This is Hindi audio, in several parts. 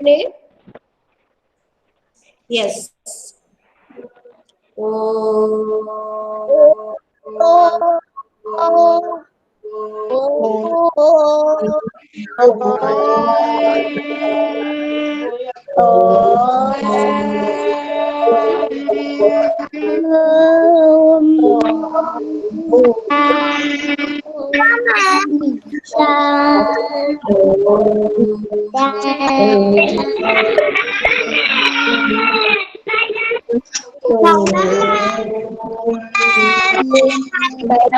अपने? यस। ओ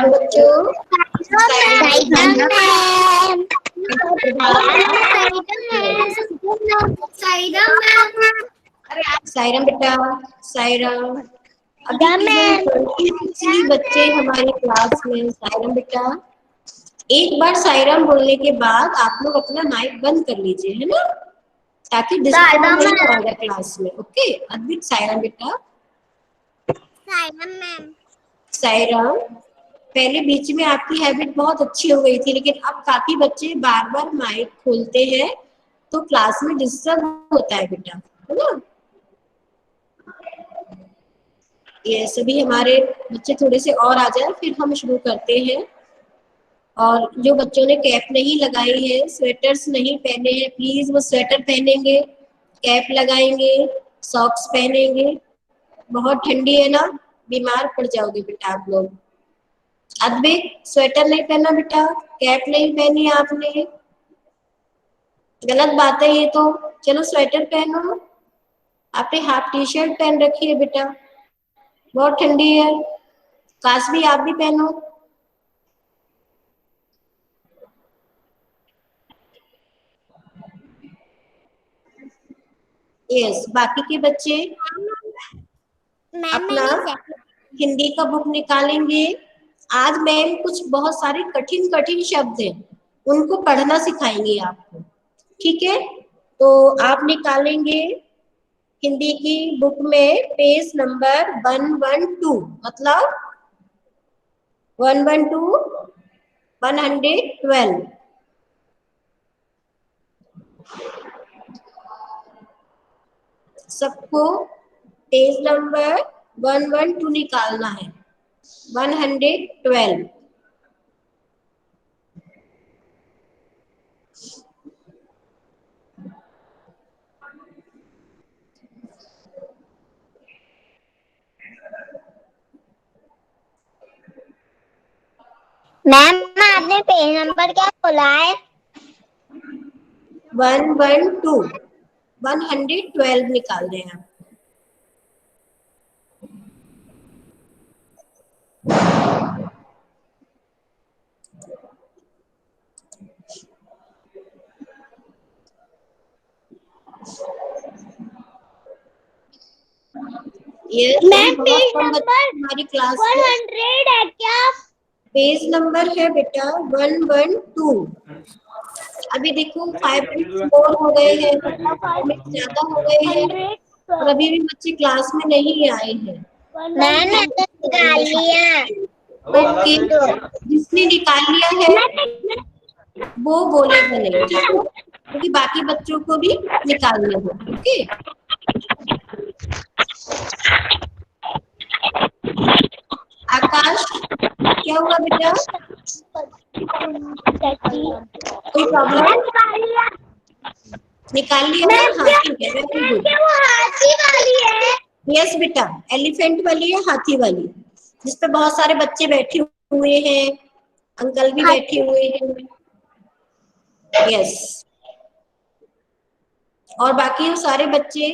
बच्चों सायरम बेटा, सायरम। अभी प्रेजेंट बच्चे हमारे क्लास में। सायरम बेटा, एक बार सायरम बोलने के बाद आप लोग अपना माइक बंद कर लीजिए, है ना, ताकि डिस्टर्ब नहीं होगा क्लास में। ओके, अद्वित, सायरम बेटा। सायरम, पहले बीच में आपकी हैबिट बहुत अच्छी हो गई थी, लेकिन अब काफी बच्चे बार बार माइक खोलते हैं तो क्लास में डिस्टर्ब होता है बेटा, है ना। ये सभी हमारे बच्चे थोड़े से और आ जाए फिर हम शुरू करते हैं। और जो बच्चों ने कैप नहीं लगाई है, स्वेटर्स नहीं पहने हैं, प्लीज वो स्वेटर पहनेंगे, कैप लगाएंगे, सॉक्स पहनेंगे। बहुत ठंडी है ना, बीमार पड़ जाओगे बेटा आप लोग। अद्वित, स्वेटर नहीं पहना बेटा, कैप नहीं पहनी आपने, गलत बात है ये तो। चलो स्वेटर पहनो। आपने हाफ टी शर्ट पहन रखी है बेटा, बहुत ठंडी है। काश भी आप भी पहनो। यस, बाकी के बच्चे अपना हिंदी का बुक निकालेंगे। आज मैम कुछ बहुत सारे कठिन कठिन शब्द हैं, उनको पढ़ना सिखाएंगे आपको, ठीक है। तो आप निकालेंगे हिंदी की बुक में पेज नंबर 112, मतलब 112, 112। सबको पेज नंबर 112 निकालना है, 112। मैम आपने पेज नंबर क्या बोला है? 112, 112 निकाल रहे हैं। ये मैम पेज नंबर हमारी क्लास 100 है क्या? पेज नंबर है बेटा 112। अभी देखो 5 मिनट्स more हो गए हैं, 5 मिनट ज्यादा हो गए हैं और अभी भी बच्चे क्लास में नहीं आए हैं। मैंने निकाल लिया। ओके, जिसने निकाल लिया है वो बोलेगा नहीं, ठीक है, क्योंकि बाकी बच्चों को भी निकालना है। ओके, आकाश, क्या हुआ बेटा, कोई प्रॉब्लम? निकाल लिया ना? हाँ ठीक है, वेरी गुड। वो हाथी वाली है। यस बेटा, एलिफेंट वाली है, हाथी वाली, जिसपे बहुत सारे बच्चे बैठे हुए हैं, अंकल भी बैठे हुए हैं। यस, और बाकी वो सारे बच्चे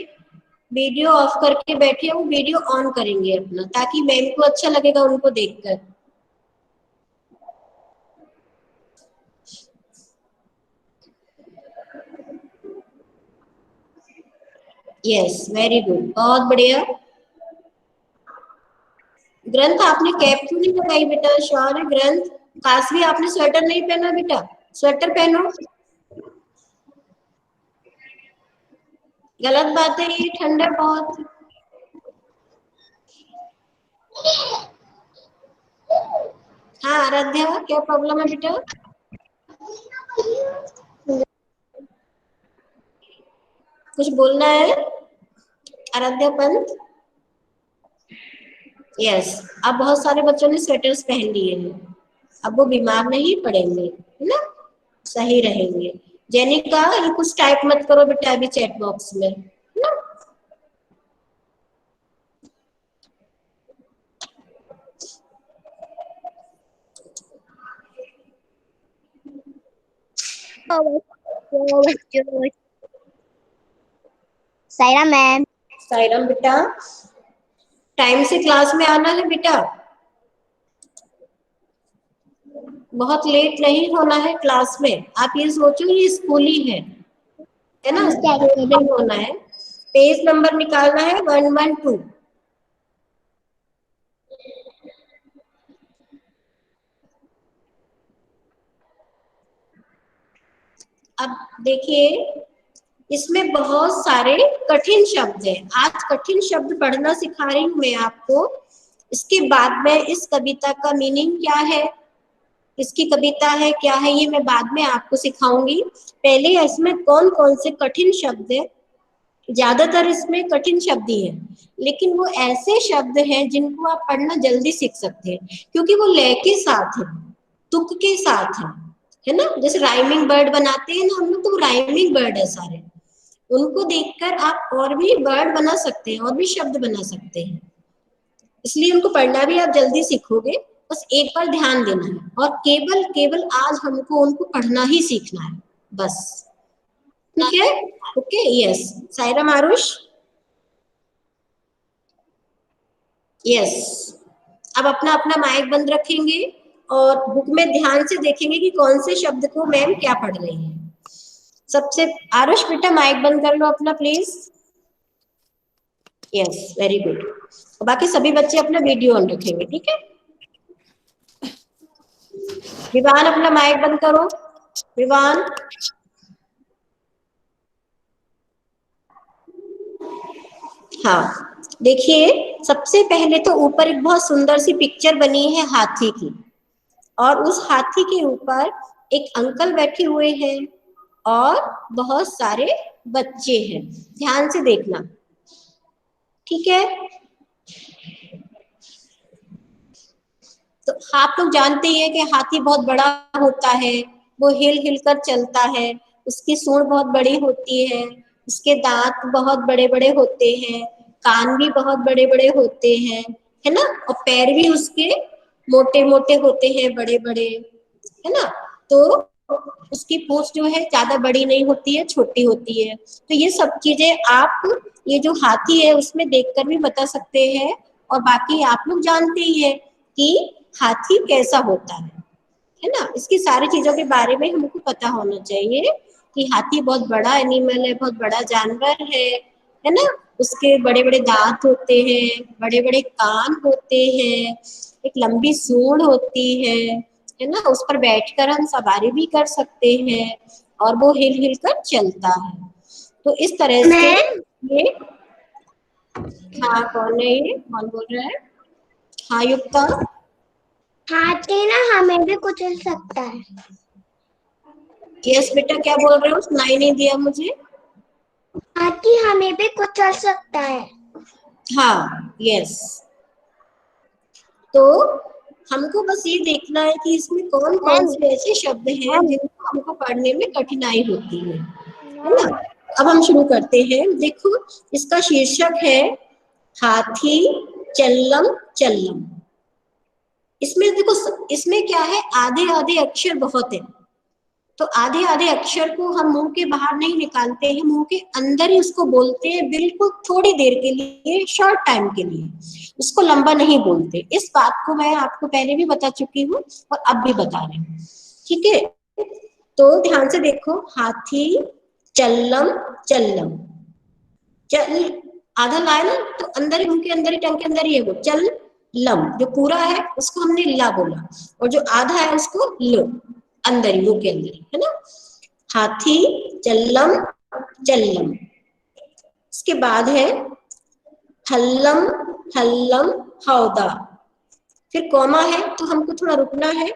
वीडियो ऑफ करके बैठे हैं, वो वीडियो ऑन करेंगे अपना, ताकि मैम को अच्छा लगेगा उनको देखकर। यस, वेरी गुड, बहुत बढ़िया। ग्रंथ, आपने कैप क्यों नहीं लगाई बेटा? श्योर है ग्रंथ? काशवी, आपने स्वेटर नहीं पहना बेटा, स्वेटर पहनो। गलत बात है ये, ठंडा बहुत। हाँ आराध्या, क्या प्रॉब्लम है बेटा? कुछ बोलना है आराध्या पंत? यस, अब बहुत सारे बच्चों ने स्वेटर्स पहन लिए हैं, अब वो बीमार नहीं पड़ेंगे, है ना, सही रहेंगे। जेनिका, ये कुछ टाइप मत करो बेटा अभी चैट बॉक्स में, है ना। सायरा मैम। सायरम बेटा, टाइम से क्लास में आना है बेटा, बहुत लेट नहीं होना है क्लास में। आप ये सोचो ये स्कूल ही है ना, नहीं होना है। पेज नंबर निकालना है 112। अब देखिए, इसमें बहुत सारे कठिन शब्द हैं। आज कठिन शब्द पढ़ना सिखा रही हूँ मैं आपको। इसके बाद में इस कविता का मीनिंग क्या है, इसकी कविता है क्या है, ये मैं बाद में आपको सिखाऊंगी। पहले इसमें कौन कौन से कठिन शब्द है, ज्यादातर इसमें कठिन शब्द ही है, लेकिन वो ऐसे शब्द हैं जिनको आप पढ़ना जल्दी सीख सकते हैं, क्योंकि वो लय के साथ है, तुक के साथ है ना। जैसे राइमिंग वर्ड बनाते हैं ना हम लोग, तो राइमिंग वर्ड है सारे, उनको देखकर आप और भी वर्ड बना सकते हैं, और भी शब्द बना सकते हैं, इसलिए उनको पढ़ना भी आप जल्दी सीखोगे। बस एक बार ध्यान देना है, और केवल केवल आज हमको उनको पढ़ना ही सीखना है बस, ठीक है। Okay, yes. सायरा मारुष, यस। अब अपना अपना माइक बंद रखेंगे और बुक में ध्यान से देखेंगे कि कौन से शब्द को मैम क्या पढ़ रही है। सबसे आरुष बेटा माइक बंद कर लो अपना प्लीज। Yes, very good. बाकी सभी बच्चे अपना वीडियो ऑन रखेंगे, ठीक है। विवान अपना माइक बंद करो, विवान। हाँ, देखिए सबसे पहले तो ऊपर एक बहुत सुंदर सी पिक्चर बनी है हाथी की, और उस हाथी के ऊपर एक अंकल बैठे हुए हैं और बहुत सारे बच्चे हैं, ध्यान से देखना, ठीक है। तो आप लोग जानते ही हैं कि हाथी बहुत बड़ा होता है, वो हिल हिल कर चलता है, उसकी सूंड बहुत बड़ी होती है, उसके दांत बहुत बड़े बड़े होते हैं, कान भी बहुत बड़े बड़े होते हैं, है ना, और पैर भी उसके मोटे मोटे होते हैं, बड़े बड़े, है ना। तो उसकी पूंछ जो है ज्यादा बड़ी नहीं होती है, छोटी होती है। तो ये सब चीजें आप ये जो हाथी है उसमें देखकर भी बता सकते हैं, और बाकी आप लोग जानते ही है कि हाथी कैसा होता है ना। इसकी सारी चीजों के बारे में हमको पता होना चाहिए कि हाथी बहुत बड़ा एनिमल है, बहुत बड़ा जानवर है ना। उसके बड़े बड़े दांत होते हैं, बड़े बड़े कान होते हैं, एक लंबी सूंड होती है ना। उस पर बैठकर हम सवारी भी कर सकते हैं, और वो हिल हिल कर चलता है। तो इस तरह से ये, हाँ कौन है ये, कौन बोल रहा है? हाँ युक्ता। हाथी ना हमें भी कुचल सकता है। यस बेटा, क्या बोल रहे हो, सुनाई नहीं दिया मुझे। हाथी हमें भी कुचल सकता है। हाँ, यस। तो हमको बस ये देखना है कि इसमें कौन कौन से ऐसे शब्द हैं जिनको हमको पढ़ने में कठिनाई होती है ना। अब हम शुरू करते हैं। देखो इसका शीर्षक है हाथी चल्लम चल्लम। इसमें देखो, इसमें क्या है, आधे आधे अक्षर बहुत है, तो आधे आधे अक्षर को हम मुंह के बाहर नहीं निकालते हैं, मुंह के अंदर ही उसको बोलते हैं, बिल्कुल थोड़ी देर के लिए, शॉर्ट टाइम के लिए, उसको लंबा नहीं बोलते। इस बात को मैं आपको पहले भी बता चुकी हूँ और अब भी बता रही हूँ, ठीक है। तो ध्यान से देखो, हाथी चल्लम चल्लम, चल आधा लाए ना, तो अंदर ही, मुंह के अंदर ही, टंग के अंदर ही है वो चल लम, जो पूरा है उसको हमने ला बोला, और जो आधा है उसको लो, अंदर ही, मुंह के अंदर ही, है ना। हाथी चल्लम चल्लम। इसके बाद है हल्लम हल्लम हौदा, फिर कॉमा है तो हमको थोड़ा रुकना है,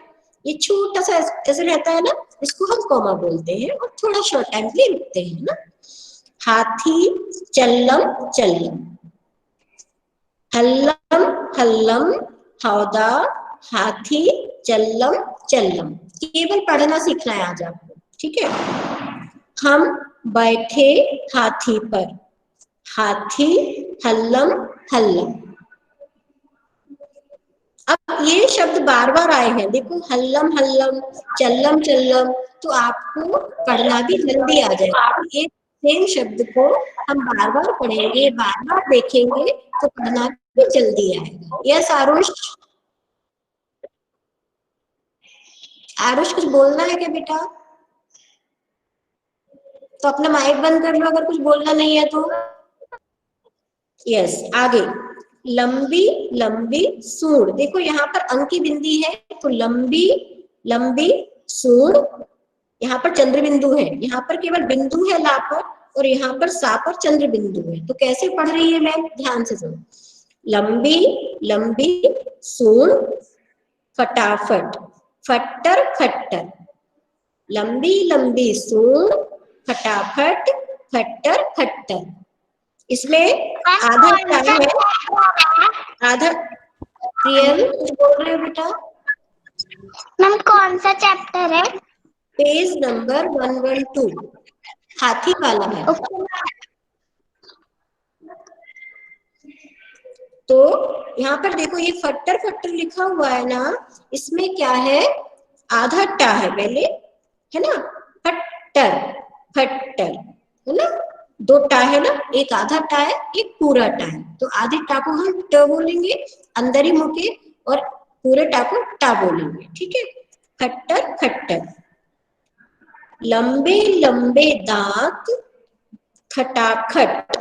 ये छोटा सा ऐसे रहता है ना, इसको हम कॉमा बोलते हैं, और थोड़ा शॉर्ट टाइम के लिए रुकते हैं ना। हाथी चल्लम चल्लम, हल्लम हल्लम हौदा, हाथी चल्लम चल्लम। केवल पढ़ना सीखना है आज आपको, ठीक है। हम बैठे हाथी पर, हाथी हल्लम हल्लम। अब ये शब्द बार बार आए हैं, देखो हल्लम हल्लम, चल्लम चल्लम, तो आपको पढ़ना भी जल्दी आ जाएगा। एक सेम शब्द को हम बार बार पढ़ेंगे, बार बार देखेंगे, तो पढ़ना भी जल्दी आएगा। यस आरुष, आरुष कुछ बोलना है क्या बेटा? तो अपना माइक बंद कर लो अगर कुछ बोलना नहीं है तो। यस, आगे लंबी लंबी सूंड, देखो यहाँ पर अंक की बिंदी है, तो लंबी लंबी सूंड, यहाँ पर चंद्र बिंदु है, यहाँ पर केवल बिंदु है ला पर, और यहाँ पर सा पर चंद्र बिंदु है। तो कैसे पढ़ रही है मैम, ध्यान से सुनो। लंबी लंबी सूंड फटाफट, फट्टर फट्टर, लंबी लंबी सूंड फटाफट फट्टर फट्टर। इसमें आधा टाइम है, आधा। प्रियल कुछ बोल रहे हो बेटा? मैम कौन सा चैप्टर है? पेज नंबर 112, हाथी वाला है। तो यहाँ पर देखो ये फट्टर फट्टर लिखा हुआ है ना, इसमें क्या है, आधा टा है पहले, है ना, फट्टर फट्टर, है ना, दो टा है ना, एक आधा टा है, एक पूरा टा है। तो आधे टा को हम ट बोलेंगे अंदर ही मुंह के, और पूरे टा को टा बोलेंगे, ठीक है। फट्टर फट्टर, लंबे लंबे दांत खटाखट,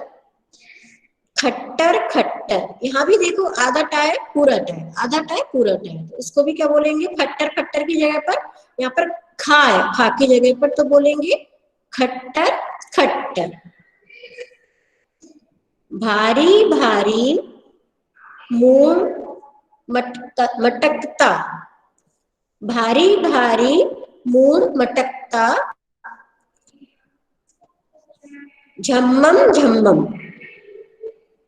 खट्टर खट्टर। यहाँ भी देखो आधा टा है पूरा टा है, आधा टा है पूरा टा है, तो इसको भी क्या बोलेंगे, फट्टर फट्टर की जगह पर, यहाँ पर खा है, खा की जगह पर तो बोलेंगे खट्टर खट्टर। भारी भारी मुंह मटकता, भारी भारी मुंह मटकता, झम्मम झम्मम।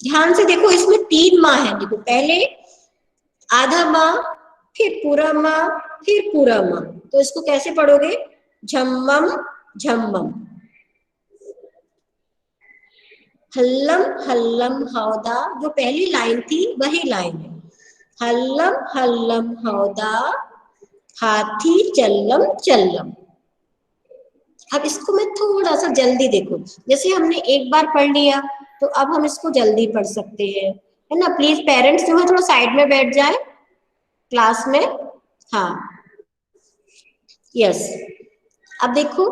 ध्यान से देखो इसमें 3 माँ है, देखो पहले आधा माँ, फिर पूरा माँ, फिर पूरा माँ, तो इसको कैसे पढ़ोगे, झम्मम झम्मम। हल्लम हल्लम हौदा, जो पहली लाइन थी वही लाइन है, हल्लम हल्लम हौदा, हाथी चल्लम चल्लम। अब इसको मैं थोड़ा सा जल्दी, देखो जैसे हमने एक बार पढ़ लिया, तो अब हम इसको जल्दी पढ़ सकते हैं, है ना। प्लीज पेरेंट्स जो है थोड़ा साइड में बैठ जाए क्लास में। हाँ, यस। अब देखो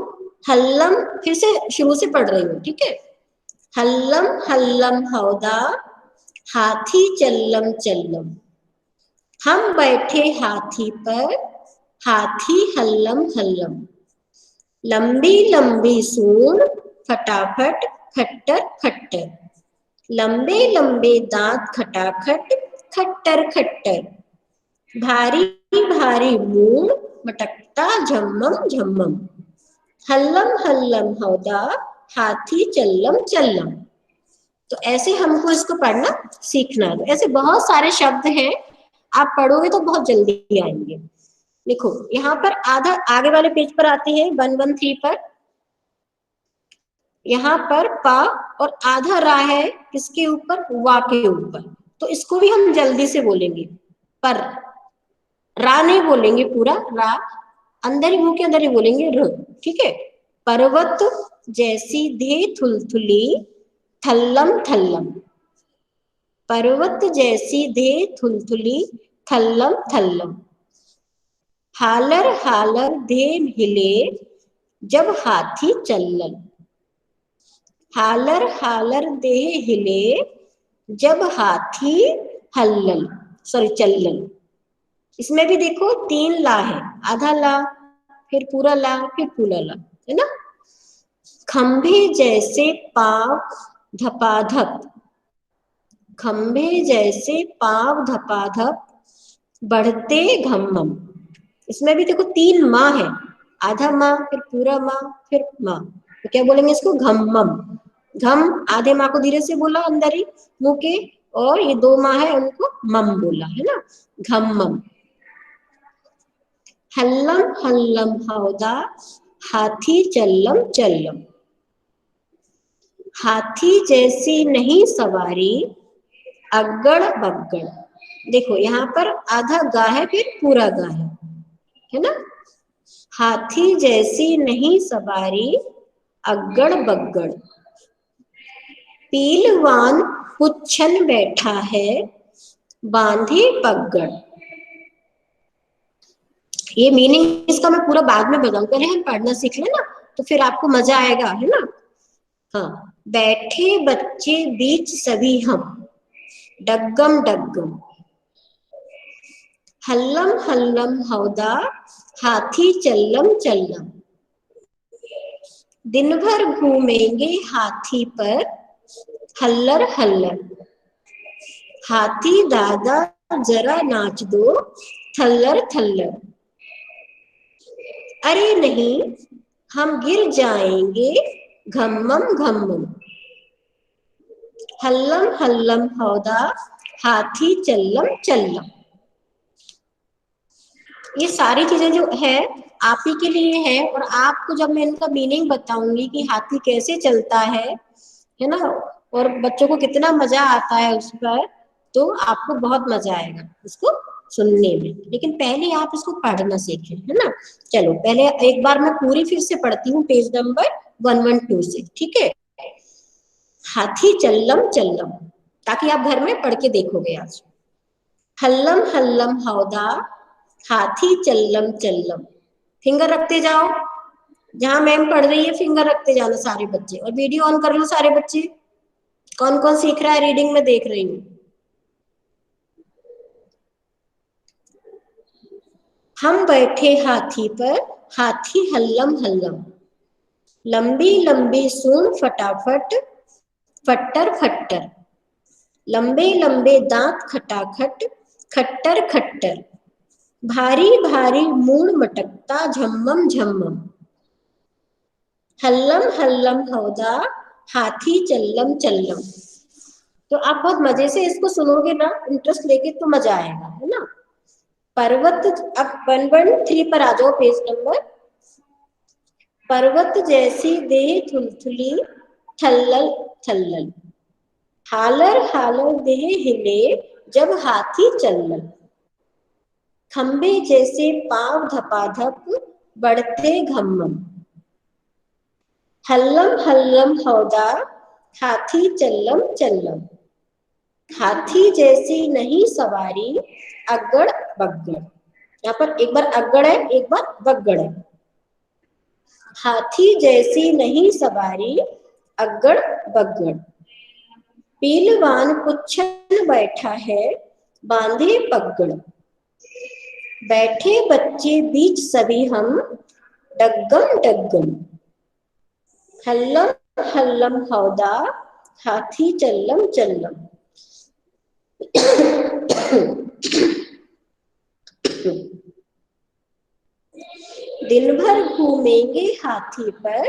हल्लम, फिर से शुरू से पढ़ रही हूँ, ठीक है। हल्लम हल्लम हौदा, हाथी चल्लम चल्लम, हम बैठे हाथी पर, हाथी हल्लम हल्लम, लंबी लंबी सूंड फटाफट खट्टर खट्टर, लंबे लंबे दांत खटाखट खट्टर खट्टर, भारी भारी मुंह मटकता झम्मम झम्मम, हल्लम हल्लम हौदा, हाथी चल्लम चल्लम। तो ऐसे हमको इसको पढ़ना सीखना है। तो ऐसे बहुत सारे शब्द हैं, आप पढ़ोगे तो बहुत जल्दी आएंगे। देखो यहाँ पर आधा आगे वाले पेज पर आते हैं 113 पर, यहाँ पर पा और आधा रा है किसके ऊपर, वा के ऊपर, तो इसको भी हम जल्दी से बोलेंगे, पर रा नहीं बोलेंगे पूरा, रा अंदर ही मुंह के अंदर ही बोलेंगे र, ठीक है। पर्वत जैसी धे थुलथुली, थल्लम थल्लम, पर्वत जैसी धे थुलथुली, थल्लम थल्लम, हालर हालर धे हिले, जब हाथी चल्लल, हालर हालर दे हिले, जब हाथी हल्लल, सॉरी चल्लल। इसमें भी देखो 3 ला है, आधा ला, फिर पूरा ला, फिर पूरा ला, है ना। खंभे जैसे पांव धपाधप, खंभे जैसे पांव धपाधप, बढ़ते घम्मम। इसमें भी देखो 3 माँ है, आधा माँ, फिर पूरा माँ, फिर माँ, तो क्या बोलेंगे इसको, घम्मम घम, आधे माँ को धीरे से बोला अंदर ही मुंह के, और ये 2 माँ है उनको मम बोला, है ना, घम मम। हल्लम हल्लम हौदा, हाथी चल्लम चल्लम। हाथी जैसी नहीं सवारी, अगड़ बगड़। देखो यहाँ पर आधा गा है, फिर पूरा गा है ना। हाथी जैसी नहीं सवारी, अगड़ बगड़। पीलवान पुच्छन बैठा है, बांधे पगड़। ये मीनिंग इसका मैं पूरा बाद में बताऊं, पहले हम पढ़ना सीख लें ना, तो फिर आपको मजा आएगा, है ना। हाँ, बैठे बच्चे बीच सभी हम, डग्गम डग्गम। हल्लम हल्लम हौदा, हाथी चल्लम चल्लम। दिन भर घूमेंगे हाथी पर, हल्लर हल्लर। हाथी दादा जरा नाच दो, थल्लर थल्लर। अरे नहीं, हम गिर जाएंगे, घम्मम घम्मम। हल्लम हल्लम हौदा, हाथी चल्लम चल्लम। ये सारी चीजें जो है आप ही के लिए है, और आपको जब मैं इनका मीनिंग बताऊंगी कि हाथी कैसे चलता है ना, और बच्चों को कितना मजा आता है उस पर, तो आपको बहुत मजा आएगा इसको सुनने में। लेकिन पहले आप इसको पढ़ना सीखें, है ना। चलो पहले एक बार मैं पूरी फिर से पढ़ती हूँ, पेज नंबर 112 से, ठीक है। हाथी चल्लम चल्लम, ताकि आप घर में पढ़ के देखोगे आज। हल्लम हल्लम हौदा, हाथी चल्लम चल्लम। फिंगर रखते जाओ, जहां मैम पढ़ रही है फिंगर रखते जाना सारे बच्चे, और वीडियो ऑन कर लो सारे बच्चे। कौन कौन सीख रहा है रीडिंग में देख रही हूँ। हम बैठे हाथी पर, हाथी हल्लम हल्लम। लंबी लंबी सूंड फटाफट, फट्टर फट्टर। लंबे लंबे दांत खटाखट, खट्टर खट्टर। भारी भारी मूड मटकता, झम्मम झम्मम। हल्लम हल्लम हौदा, हाथी चल्लम चल्लम। तो आप बहुत मजे से इसको सुनोगे ना, इंटरेस्ट लेके, तो मजा आएगा, है ना। पर्वत, अब 113 पर आ जाओ, पेज नंबर। पर्वत जैसी देह थुलथुली, थल्लल थल्लल। हालर हालर देह हिले, जब हाथी चल्लल। खंबे जैसे पांव धपाधप, बढ़ते घम्मम। हल्लम हल्लम हौदा, हाथी चल्लम चल्लम। हाथी जैसी नहीं सवारी, अगड़ बगड़। यहाँ पर एक बार अगड़ है, एक बार बगड़ है। हाथी जैसी नहीं सवारी, अगड़ बगड़। पीलवान पुच्छन बैठा है, बांधे पगड़। बैठे बच्चे बीच सभी हम, डग्गम डग्गम। हल्लम हल्लम हौदा, हाथी चल्लम चल्लम। दिन भर घूमेंगे हाथी पर,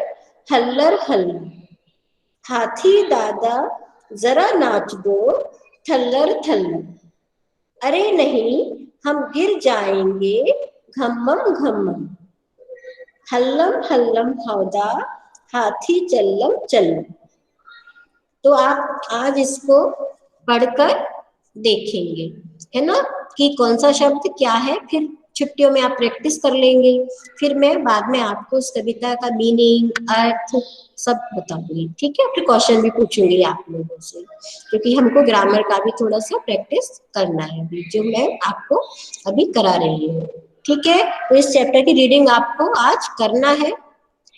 हल्लर हल्लर। हाथी दादा जरा नाच दो, थल्लर थल्लर। अरे नहीं, हम गिर जाएंगे, घम्मम घम्मम। हल्लम हल्लम हौदा, हाथी चल्लम चल्लम। तो आप आज इसको पढ़कर देखेंगे, है ना, कि कौन सा शब्द क्या है। फिर छुट्टियों में आप प्रैक्टिस कर लेंगे, फिर मैं बाद में आपको उस कविता का मीनिंग, अर्थ सब बताऊंगी, ठीक है। फिर क्वेश्चन भी पूछूंगी आप लोगों से, क्योंकि हमको ग्रामर का भी थोड़ा सा प्रैक्टिस करना है अभी, जो मैं आपको अभी करा रही हूँ, ठीक है। तो इस चैप्टर की रीडिंग आपको आज करना है,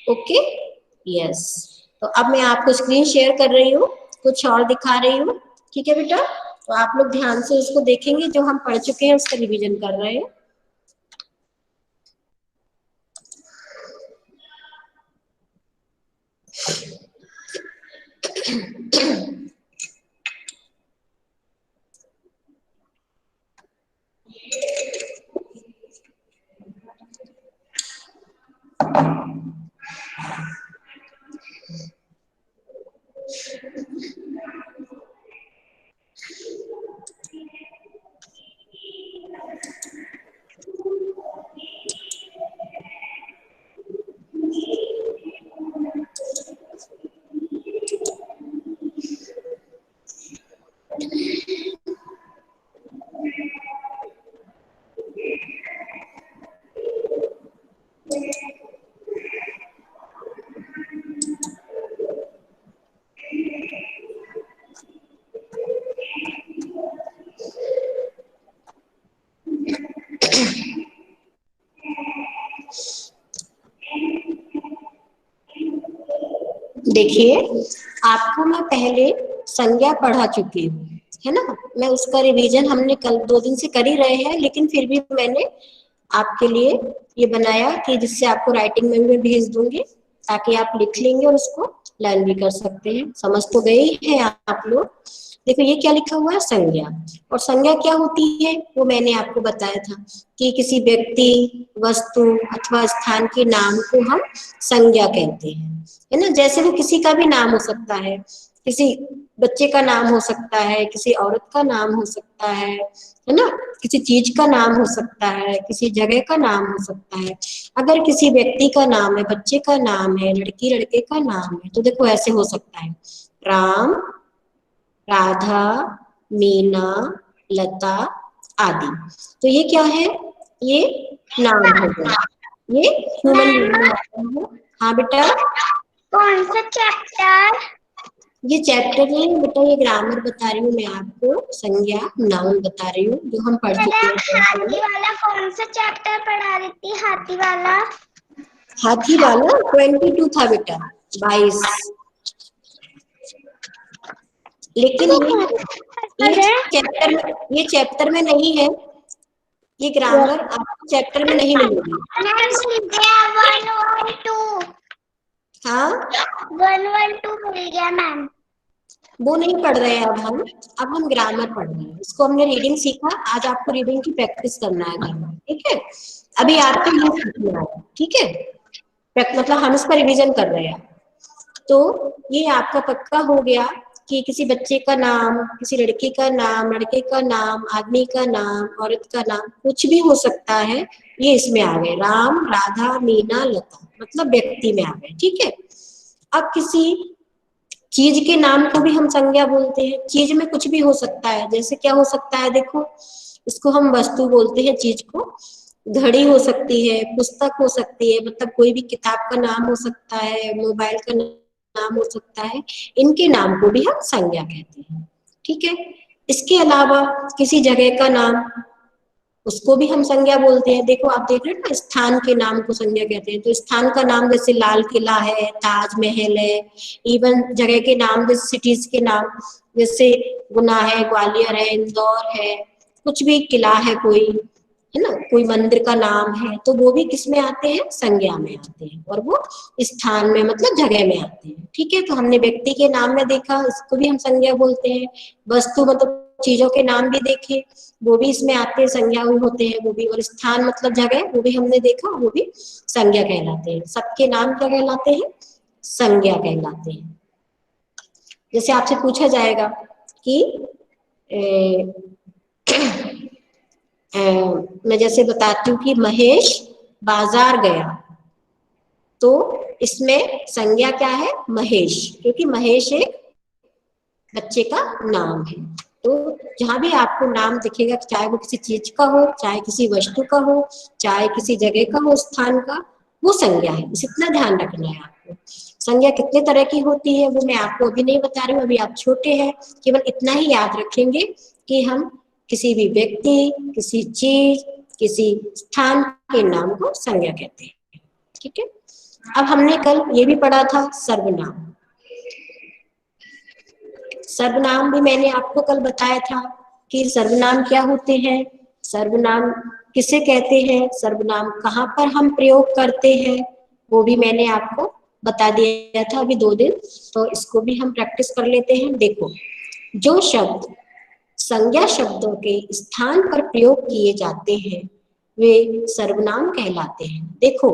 ओके, यस। तो अब मैं आपको स्क्रीन शेयर कर रही हूँ, कुछ और दिखा रही हूँ, ठीक है बेटा। तो आप लोग ध्यान से उसको देखेंगे, जो हम पढ़ चुके हैं उसका रिवीजन कर रहे हैं। देखिए, आपको मैं पहले संज्ञा पढ़ा चुकी हूँ, है ना। मैं उसका रिवीजन हमने कल 2 दिन से कर ही रहे हैं, लेकिन फिर भी मैंने आपके लिए ये बनाया कि जिससे आपको राइटिंग में भी मैं भेज दूंगी, ताकि आप लिख लेंगे और उसको लर्न भी कर सकते हैं। समझ तो गए ही हैं आप लोग। देखो ये क्या लिखा हुआ है, संज्ञा। और संज्ञा क्या होती है वो मैंने आपको बताया था कि किसी व्यक्ति, वस्तु अथवा स्थान के नाम को हम संज्ञा कहते हैं, है ना। जैसे वो किसी का भी नाम हो सकता है, किसी बच्चे का नाम हो सकता है, किसी औरत का नाम हो सकता है ना। किसी चीज का नाम हो सकता है, किसी जगह का नाम हो सकता है। अगर किसी व्यक्ति का नाम है, बच्चे का नाम है, लड़की लड़के का नाम है, तो देखो ऐसे हो सकता है, राम, राधा, मीना, लता आदि। तो ये क्या है, ये नाम हो गया, ये ह्यूमन बीइंग। हाँ बेटा, कौन सा चैप्टर? ये चैप्टर नहीं है बेटा, ये ग्रामर बता रही हूँ मैं आपको, संज्ञा नाउन बता रही हूँ, जो हम पढ़ चुके हैं। हाथी वाला कौन सा चैप्टर पढ़ा रही थी? हाथी वाला हाथी वाला 22 था बेटा, 22। लेकिन ये चैप्टर में नहीं है, ये ग्रामर आपको चैप्टर में नहीं मिलेगी। हाँ 112 मिल गया मैम। वो नहीं पढ़ रहे हैं अब हम ग्रामर पढ़ रहे हैं। इसको हमने रीडिंग सीखा, आज आपको रीडिंग की प्रैक्टिस करना है घर में, ठीक है। अभी आपको ये सीखना है, ठीक है। मतलब हम इसका रिवीजन कर रहे हैं। तो ये आपका पक्का हो गया कि किसी बच्चे का नाम, किसी लड़की का नाम, लड़के का नाम, आदमी का नाम, औरत का नाम, कुछ भी हो सकता है। ये इसमें आ गए, राम, राधा, मीना, लता, मतलब व्यक्ति में आ गए, ठीक है। अब किसी चीज के नाम को भी हम संज्ञा बोलते हैं। चीज में कुछ भी हो सकता है, जैसे क्या हो सकता है, देखो इसको हम वस्तु बोलते हैं चीज को। घड़ी हो सकती है, पुस्तक हो सकती है, मतलब कोई भी किताब का नाम हो सकता है, मोबाइल का नाम हो सकता है। इनके नाम को भी हम संज्ञा कहते हैं, ठीक है। इसके अलावा किसी जगह का नाम, उसको भी हम संज्ञा बोलते हैं। देखो आप देख रहे हैं ना, स्थान के नाम को संज्ञा कहते हैं। तो स्थान का नाम जैसे लाल किला है, ताजमहल है। इवन जगह के नाम जैसे सिटीज के नाम, जैसे गुना है, ग्वालियर है, इंदौर है, कुछ भी किला है कोई, है ना, कोई मंदिर का नाम है, तो वो भी किस में आते हैं, संज्ञा में आते हैं। और वो स्थान में मतलब जगह में आते हैं, ठीक है। तो हमने व्यक्ति के नाम में देखा, इसको भी हम संज्ञा बोलते हैं। वस्तु मतलब चीजों के नाम भी देखे, वो भी इसमें आते हैं, संज्ञा होते हैं वो भी। और स्थान मतलब जगह, वो भी हमने देखा, वो भी संज्ञा कहलाते हैं। सबके नाम क्या कहलाते हैं, संज्ञा कहलाते हैं। जैसे आपसे पूछा जाएगा कि मैं जैसे बताती हूँ कि महेश बाजार गया, तो इसमें संज्ञा क्या है, महेश, क्योंकि महेश एक बच्चे का नाम है। तो जहां भी आपको नाम दिखेगा, चाहे वो किसी चीज का हो, चाहे किसी वस्तु का हो, चाहे किसी जगह का हो, स्थान का, वो संज्ञा है। बस इतना ध्यान रखना है आपको। संज्ञा कितने तरह की होती है वो मैं आपको अभी नहीं बता रही हूँ, अभी आप छोटे हैं। केवल इतना ही याद रखेंगे कि हम किसी भी व्यक्ति, किसी चीज, किसी स्थान के नाम को संज्ञा कहते हैं, ठीक है। अब हमने कल ये भी पढ़ा था सर्वनाम। सर्वनाम भी मैंने आपको कल बताया था कि सर्वनाम क्या होते हैं, सर्वनाम किसे कहते हैं, सर्वनाम कहाँ पर हम प्रयोग करते हैं, वो भी मैंने आपको बता दिया था अभी 2 दिन। तो इसको भी हम प्रैक्टिस कर लेते हैं। देखो, जो शब्द संज्ञा शब्दों के स्थान पर प्रयोग किए जाते हैं वे सर्वनाम कहलाते हैं। देखो,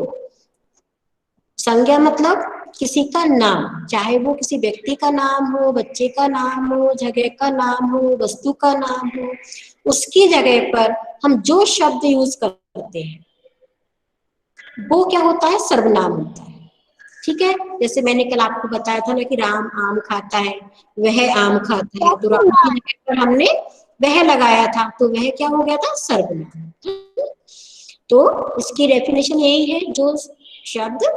संज्ञा मतलब किसी का नाम, चाहे वो किसी व्यक्ति का नाम हो, बच्चे का नाम हो, जगह का नाम हो, वस्तु का नाम हो, उसकी जगह पर हम जो शब्द यूज करते हैं वो क्या होता है, सर्वनाम होता है। ठीक है, जैसे मैंने कल आपको बताया था ना कि राम आम खाता है, वह आम खाता है, तो राम की जगह पर हमने वह लगाया था, तो वह क्या हो गया था, सर्वनाम। तो इसकी डेफिनेशन यही है, जो शब्द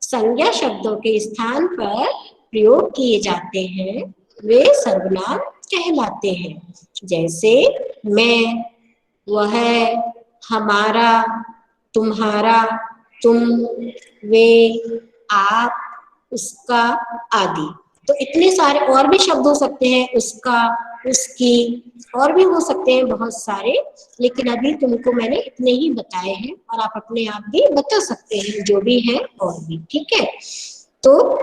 संज्ञा शब्दों के स्थान पर प्रयोग किए जाते हैं वे सर्वनाम कहलाते हैं। जैसे मैं, वह, हमारा, तुम्हारा, तुम, वे, आप, उसका आदि। तो इतने सारे और भी शब्द हो सकते हैं, उसका, उसकी, और भी हो सकते हैं बहुत सारे, लेकिन अभी तुमको मैंने इतने ही बताए हैं और आप अपने आप भी बता सकते हैं जो भी है और भी। ठीक है, तो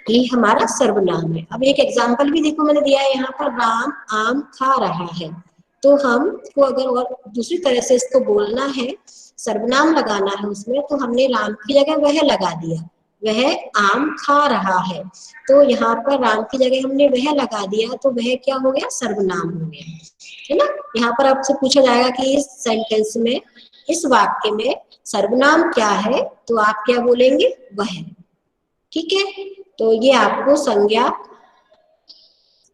ये हमारा सर्वनाम है। अब एक एग्जाम्पल भी देखो मैंने दिया है यहाँ पर, राम आम खा रहा है। तो हमको अगर और दूसरी तरह से इसको बोलना है, सर्वनाम लगाना है उसमें, तो हमने राम की जगह वह लगा दिया, वह आम खा रहा है। तो यहाँ पर राम की जगह हमने वह लगा दिया, तो वह क्या हो गया, सर्वनाम हो गया, है ना। यहाँ पर आपसे पूछा जाएगा कि इस सेंटेंस में, इस वाक्य में सर्वनाम क्या है, तो आप क्या बोलेंगे, वह। ठीक है, तो ये आपको संज्ञा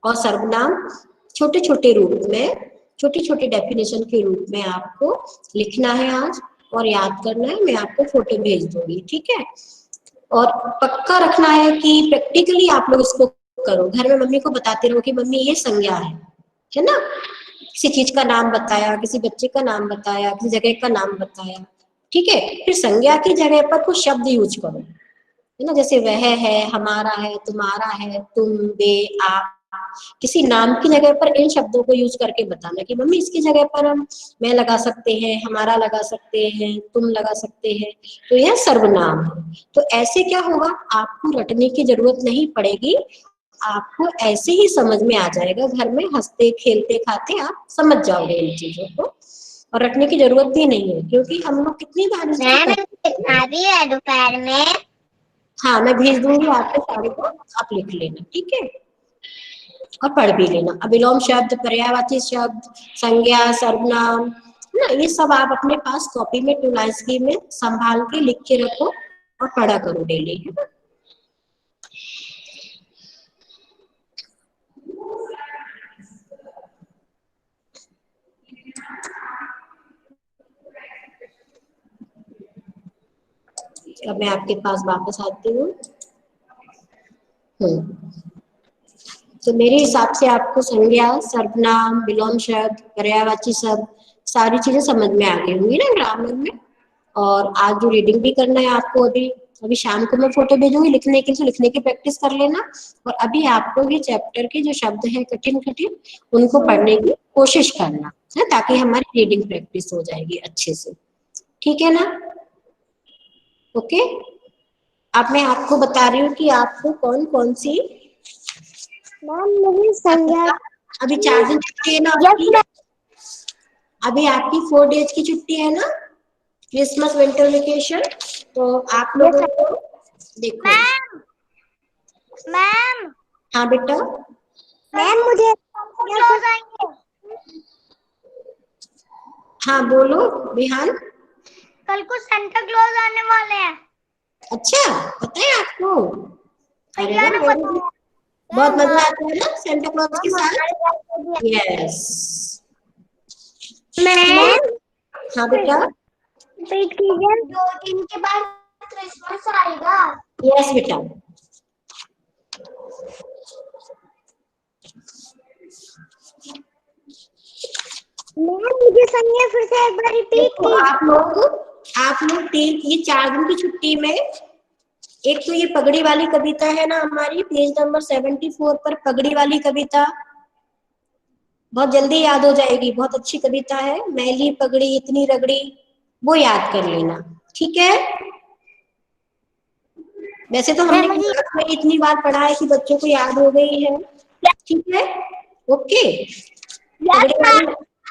और सर्वनाम छोटे छोटे रूप में, छोटी छोटी डेफिनेशन के रूप में आपको लिखना है आज और याद करना है। मैं आपको फोटो भेज दूंगी, ठीक है। और पक्का रखना है कि प्रैक्टिकली आप लोग इसको करो, घर में मम्मी को बताते रहो कि मम्मी ये संज्ञा है ना। किसी चीज का नाम बताया, किसी बच्चे का नाम बताया, किसी जगह का नाम बताया, ठीक है। फिर संज्ञा की जगह पर कुछ शब्द यूज करो, है ना, जैसे वह है, हमारा है, तुम्हारा है, तुम, वे, आप। किसी नाम की जगह पर इन शब्दों को यूज करके बताना कि मम्मी इसकी जगह पर हम मैं लगा सकते हैं, हमारा लगा सकते हैं, तुम लगा सकते हैं, तो यह सर्वनाम है। तो ऐसे क्या होगा, आपको रटने की जरूरत नहीं पड़ेगी, आपको ऐसे ही समझ में आ जाएगा, घर में हंसते खेलते खाते आप समझ जाओगे इन चीजों को, और रटने की जरूरत भी नहीं है, क्योंकि हम लोग कितनी बार इसको लिखना भी है दोपहर में। हाँ, मैं भेज दूंगी आपको सारे को, आप लिख लेना, ठीक है, और पढ़ भी लेना। अभिलोम शब्द, पर्यायवाची शब्द, संज्ञा, सर्वनाम, है ना, ये सब आप अपने पास कॉपी में, टू लाइन्स की में संभाल के लिख के रखो और पढ़ा करो डेली, है ना। अब मैं आपके पास वापस आती हूँ। तो मेरे हिसाब से आपको संज्ञा, सर्वनाम, विलोम शब्द, पर्यायवाची शब्द, सारी चीजें समझ में आ गई होंगी ना ग्रामर में। और आज जो रीडिंग भी करना है आपको, अभी अभी शाम को मैं फोटो भेजूंगी लिखने के लिए, लिखने की प्रैक्टिस कर लेना। और अभी आपको ये चैप्टर के जो शब्द हैं कठिन कठिन, उनको पढ़ने की कोशिश करना है, ताकि हमारी रीडिंग प्रैक्टिस हो जाएगी अच्छे से, ठीक है ना। ओके, अब मैं आपको बता रही हूँ कि आपको कौन कौन सी, मैम मुझे संज्ञा, अभी 4 दिन छुट्टी है ना आपकी, अभी आपकी 4 डेज की छुट्टी है ना, क्रिसमस विंटर वेकेशन। तो आप लोगों को देखो, मैम मैम हाँ बेटा, मैम मुझे क्लोज आएंगे। हाँ बोलो बिहान। कल को सेंटा क्लॉज आने वाले हैं। अच्छा, पता है आपको, अरे भैया वाह, ने वेरी गुड, बताया। बहुत मजा आता है ना सेंटा क्लॉज के साथ, यस। मैम हाँ बेटा, वेट कीजिए, 2 दिन के बाद क्रिसमस आएगा। यस बेटा। मैम मुझे संज्ञा फिर से एक बार रिपीट देखो आप लोग ये 4 दिन की छुट्टी में, एक तो ये पगड़ी वाली कविता है ना हमारी, पेज नंबर 74 पर पगड़ी वाली कविता, बहुत जल्दी याद हो जाएगी, बहुत अच्छी कविता है। मैली पगड़ी इतनी रगड़ी, वो याद कर लेना, ठीक है। वैसे तो हमने क्लास में इतनी बार पढ़ा है कि बच्चों को याद हो गई है, ठीक है, ओके।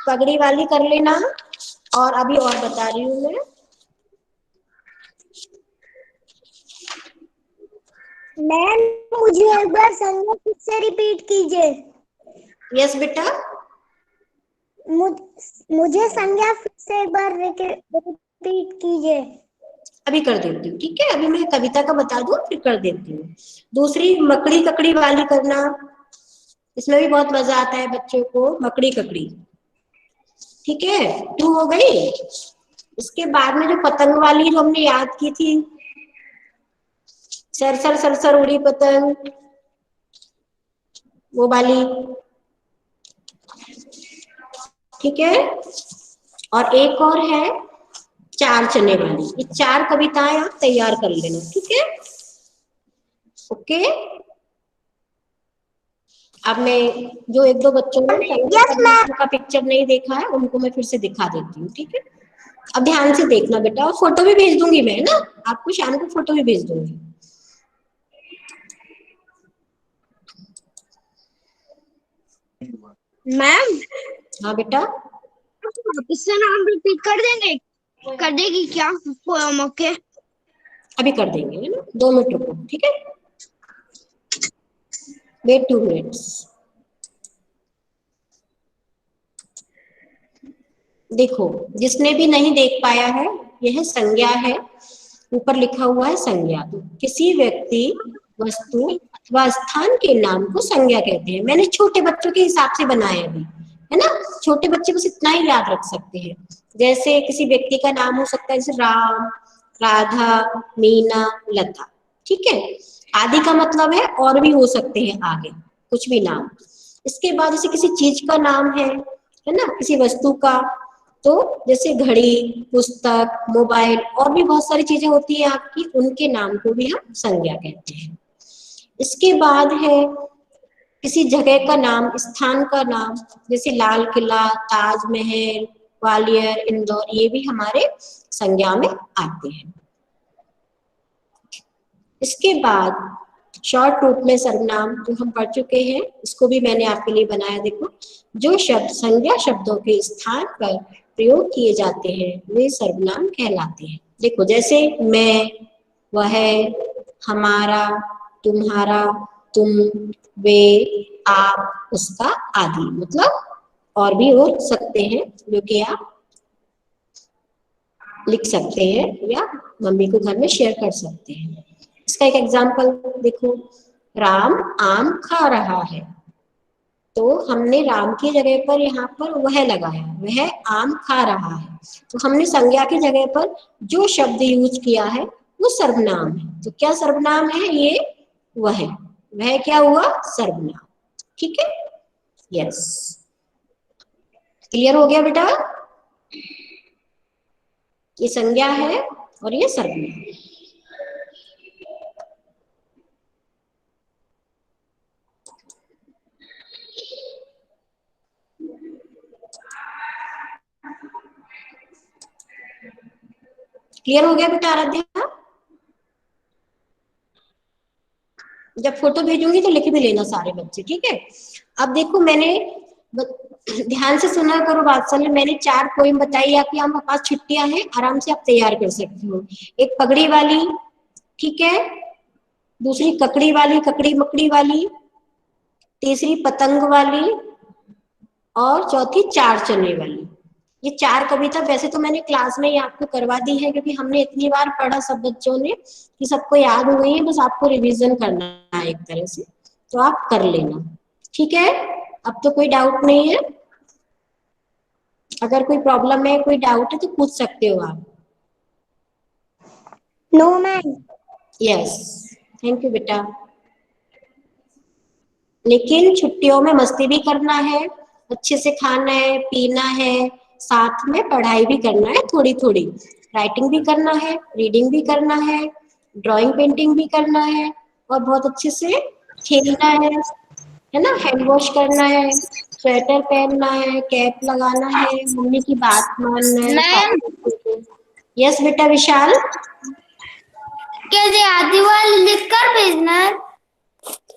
पगड़ी वाली कर लेना। और अभी और बता रही हूँ मैं, मैम मुझे एक बार संज्ञा फिर से रिपीट कीजिए। यस बेटा, मुझे संज्ञा फिर से एक बार रिपीट कीजिए। अभी कर देती हूँ, ठीक है। अभी मैं कविता का बता दूं फिर कर देती हूँ। दूसरी मकड़ी ककड़ी वाली करना, इसमें भी बहुत मजा आता है बच्चों को। मकड़ी ककड़ी, ठीक है, 2 हो गई। इसके बाद में जो पतंग वाली जो हमने याद की थी, सरसर सरसर उड़ी पतंग, वो वाली, ठीक है। और एक और है चार चने वाली। ये 4 कविताएं आप तैयार कर लेना, ठीक है। ओके। अब मैं जो 1-2 बच्चों ने यस मैम। का पिक्चर नहीं देखा है उनको मैं फिर से दिखा देती हूँ, ठीक है। अब ध्यान से देखना बेटा, और फोटो भी भेज दूंगी मैं ना आपको, शाम को फोटो भी भेज दूंगी। मैम हाँ बेटा, इससे नाम रिपीट कर देगी क्या पोयम? ओके अभी कर देंगे, है ना। 2 मिनट रुको, ठीक है। Wait 2 minutes. देखो, जिसने भी नहीं देख पाया है, यह संज्ञा है। ऊपर लिखा हुआ है संज्ञा। तो किसी व्यक्ति, वस्तु अथवा स्थान के नाम को संज्ञा कहते हैं। मैंने छोटे बच्चों के हिसाब से बनाया अभी, है ना। छोटे बच्चे बस इतना ही याद रख सकते हैं। जैसे किसी व्यक्ति का नाम हो सकता है, जैसे राम, राधा, मीना, लता, ठीक है। आदि का मतलब है और भी हो सकते हैं आगे कुछ भी नाम। इसके बाद जैसे किसी चीज का नाम है ना, किसी वस्तु का, तो जैसे घड़ी, पुस्तक, मोबाइल और भी बहुत सारी चीजें होती है आपकी, उनके नाम को भी हम संज्ञा कहते हैं। इसके बाद है किसी जगह का नाम, स्थान का नाम, जैसे लाल किला, ताजमहल, ग्वालियर, इंदौर, ये भी हमारे संज्ञा में आते हैं। इसके बाद शॉर्ट रूप में सर्वनाम जो हम पढ़ चुके हैं, इसको भी मैंने आपके लिए बनाया। देखो, जो शब्द संज्ञा शब्दों के स्थान पर प्रयोग किए जाते हैं वे सर्वनाम कहलाते हैं। देखो, जैसे मैं, वह, हमारा, तुम्हारा, तुम, वे, आप, उसका, आदि, मतलब और भी हो सकते हैं जो कि आप लिख सकते हैं या मम्मी को घर में शेयर कर सकते हैं। इसका एक एग्जाम्पल देखो, राम आम खा रहा है। तो हमने राम की जगह पर यहाँ पर वह लगाया, वह आम खा रहा है। तो हमने संज्ञा की जगह पर जो शब्द यूज किया है वो सर्वनाम है। तो क्या सर्वनाम है ये? वह क्या हुआ? सर्वनाम, ठीक है। यस, क्लियर हो गया बेटा? ये संज्ञा है और ये सर्वनाम। क्लियर हो गया बेटा आराध्या? जब फोटो भेजूंगी तो लिख भी लेना सारे बच्चे, ठीक है। अब देखो, मैंने ध्यान से सुना करो बात। साल मैंने 4 पोइम बताई आपकी, आपके पास छुट्टियां हैं, आराम से आप तैयार कर सकते हो। एक पगड़ी वाली, ठीक है। दूसरी ककड़ी वाली, ककड़ी मकड़ी वाली। तीसरी पतंग वाली। और चौथी 4 चने वाली। ये 4 कविता वैसे तो मैंने क्लास में ही आपको करवा दी है, क्योंकि हमने इतनी बार पढ़ा सब बच्चों ने कि सबको याद हो गई है। बस आपको रिवीजन करना है एक तरह से, तो आप कर लेना, ठीक है। अब तो कोई डाउट नहीं है? अगर कोई प्रॉब्लम है, कोई डाउट है तो पूछ सकते हो आप। No ma'am. Yes, thank you बेटा। लेकिन छुट्टियों में मस्ती भी करना है, अच्छे से खाना है, पीना है, साथ में पढ़ाई भी करना है, थोड़ी थोड़ी राइटिंग भी करना है, रीडिंग भी करना है, ड्राइंग पेंटिंग भी करना है, और बहुत अच्छे से खेलना है ना। हैंड वॉश करना है, स्वेटर पहनना है, कैप लगाना है, मम्मी की बात मानना है। मैम यस बेटा विशाल। कैसे आदि वाली लिख कर भेजना है?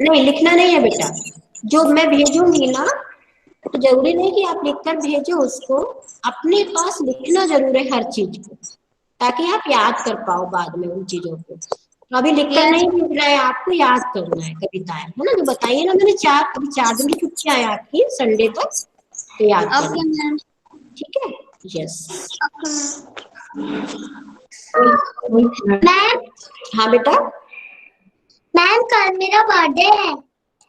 नहीं, लिखना नहीं है बेटा। जो मैं भेजूंगी ना, तो जरूरी नहीं कि आप लिखकर भेजो उसको, अपने पास लिखना जरूर है हर चीज को, ताकि आप याद कर पाओ बाद में उन चीजों को। तो अभी लिखकर नहीं भेज रहा है, आपको याद करना है कविताएं, है ना, जो बताइए ना मैंने। अभी 4 दिन की छुट्टियां है आपकी संडे तक, तो याद करना, मैम। ठीक है। यस मैम हाँ बेटा, मैम कल मेरा बर्थडे है।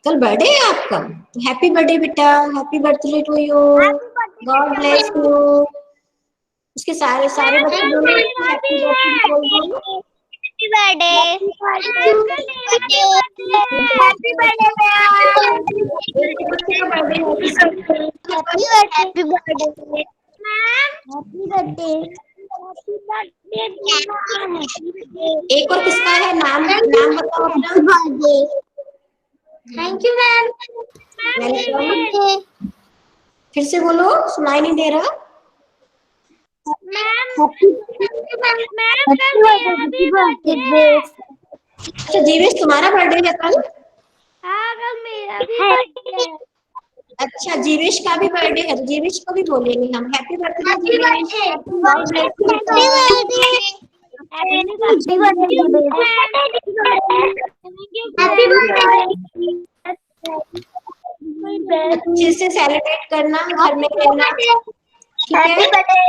कल बर्थडे है आपका, तो हैप्पी बर्थडे बेटा, happy birthday to you, God bless you. उसके सारे सारे बच्चे बोलो हैप्पी बर्थडे बोल दो। Happy birthday. हैप्पी बर्थडे एक बच्चे का बर्थडे है किसी happy birthday ma'am. Happy birthday. एक और किसका है, नाम नाम बताओ अपना। Thank you ma'am. वेलकम, फिर से बोलो, सुनाई नहीं दे रहा। अच्छा जीवेश तुम्हारा बर्थडे है कल। हाँ कल मेरा भी बर्थडे है। अच्छा जीवेश का भी बर्थडे है, तो जीवेश को भी बोलेंगे हम happy birthday Jeevesh, God bless you. अच्छे से सेलिब्रेट करना, घर में रहना, ठीक है।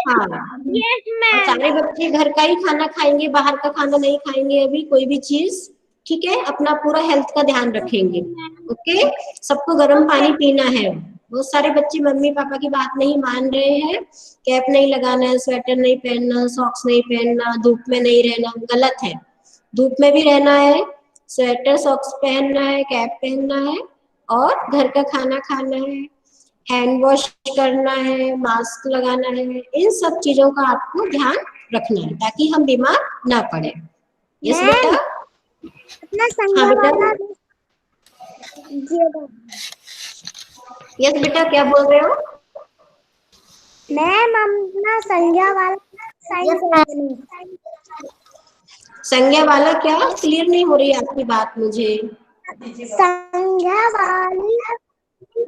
हाँ और सारे बच्चे घर का ही खाना खाएंगे, बाहर का खाना नहीं खाएंगे अभी कोई भी चीज, ठीक है। अपना पूरा हेल्थ का ध्यान रखेंगे, ओके। सबको गर्म पानी पीना है। बहुत सारे बच्चे मम्मी पापा की बात नहीं मान रहे हैं, कैप नहीं लगाना है, स्वेटर नहीं पहनना, सॉक्स नहीं पहनना, धूप में नहीं रहना, गलत है। धूप में भी रहना है, स्वेटर सॉक्स पहनना है, कैप पहनना है, और घर का खाना खाना है, हैंड वॉश करना है, मास्क लगाना है। इन सब चीजों का आपको ध्यान रखना है ताकि हम बीमार ना पड़े। यस बेटा। हाँ बेटा, यस बेटा, क्या बोल रहे हो। मैम अपना संज्ञा वाला संज्ञा वाला क्या, क्लियर नहीं हो रही आपकी बात मुझे। संज्ञा वाली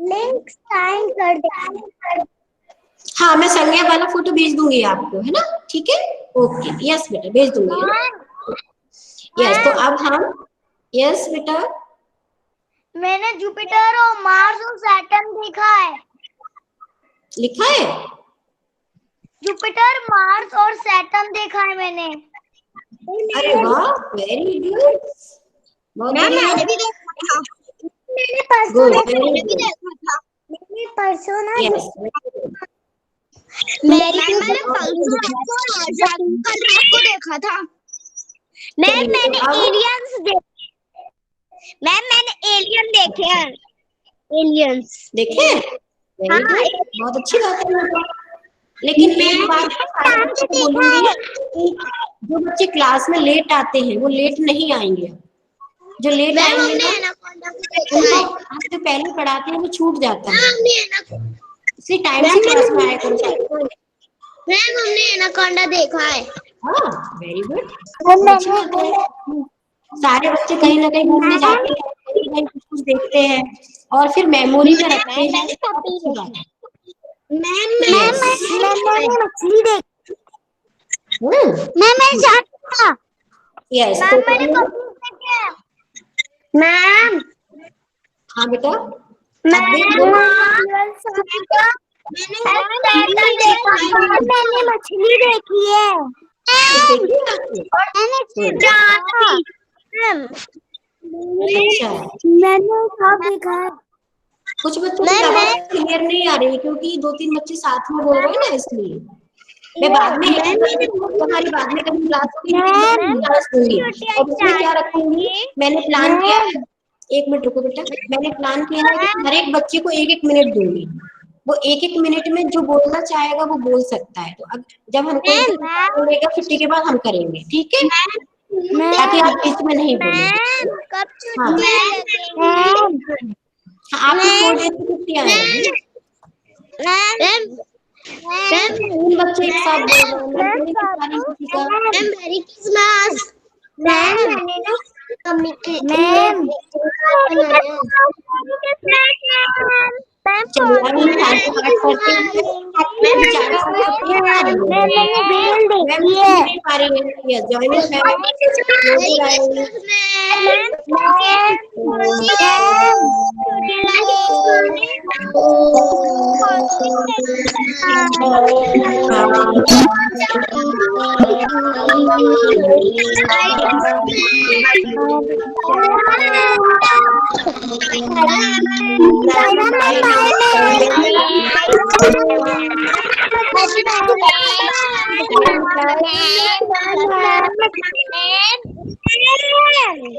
लिंक साइन कर दे। हाँ मैं संज्ञा वाला फोटो भेज दूंगी आपको, है ना, ठीक है। ओके यस बेटा भेज दूंगी, है ना। यस तो अब हम, यस बेटा, मैंने जुपिटर और मार्स और सैटर्न देखा है। लिखा है। जुपिटर मार्स और सैटर्न देखा है मैंने। अरे वाह वेरी गुड, बहुत बढ़िया। मैंने भी देखा था। मैंने परसों ना यस मैंने परसों कल रात को देखा था। मैंने एलियंस मैंने एलियन देखे हैं। एलियंस देखे, वेरी गुड, बहुत अच्छी बात है। लेकिन एक बात सारे बच्चों को बोलूंगी कि जो बच्चे क्लास में लेट आते हैं वो लेट नहीं आएंगे। जो लेट आएंगे ना उनको हम जो पहले पढ़ाते हैं वो छूट जाता है, इसलिए टाइम से क्लास में आया करो। मैम हमने एनाकोंडा देखा है। हाँ वेरी गुड, अच्छी बात है। सारे बच्चे कहीं ना कहीं घूमने जाते हैं, कहीं ना कहीं कुछ कुछ देखते हैं और फिर मेमोरी में रखते हैं। अच्छी बात है। मैंने मछली देखी। मैं जानता। यस मैम हाँ बेटा, मैंने मछली देखी है। अच्छा मैंने सब देखा है। कुछ बच्चों की आवाज क्लियर नहीं आ रही क्योंकि 2-3 बच्चे साथ में बोल रहे हैं ना, इसलिए मैं बाद में तुम्हारी बाद में कभी क्लास होगी क्लास दूंगी और उसमें क्या रखूंगी। मैंने प्लान किया है, 1 मिनट रुको बेटा, मैंने प्लान किया है कि हर एक बच्चे को 1-1 मिनट दूंगी। वो 1-1 मिनट में जो बोलना चाहेगा वो बोल सकता है। तो अब जब हमको बोलेगा छुट्टी के बाद हम करेंगे, ठीक है, ताकि आप बीच में नहीं बोलेंगे। हाँ आपकी 4 डेज की छुट्टियां हैं। तीन बच्चे एक साथ बोल रहे हैं, सारी किसी का। Merry Christmas. मैंने ना चलिए अब हम विचार को पाठ करते हैं। विचार को करते हैं। मैंने बेल मैम देखी सुन है। नहीं पा रही है। यस जॉइनिंग मैम क्लोजर आएंगे। Bye.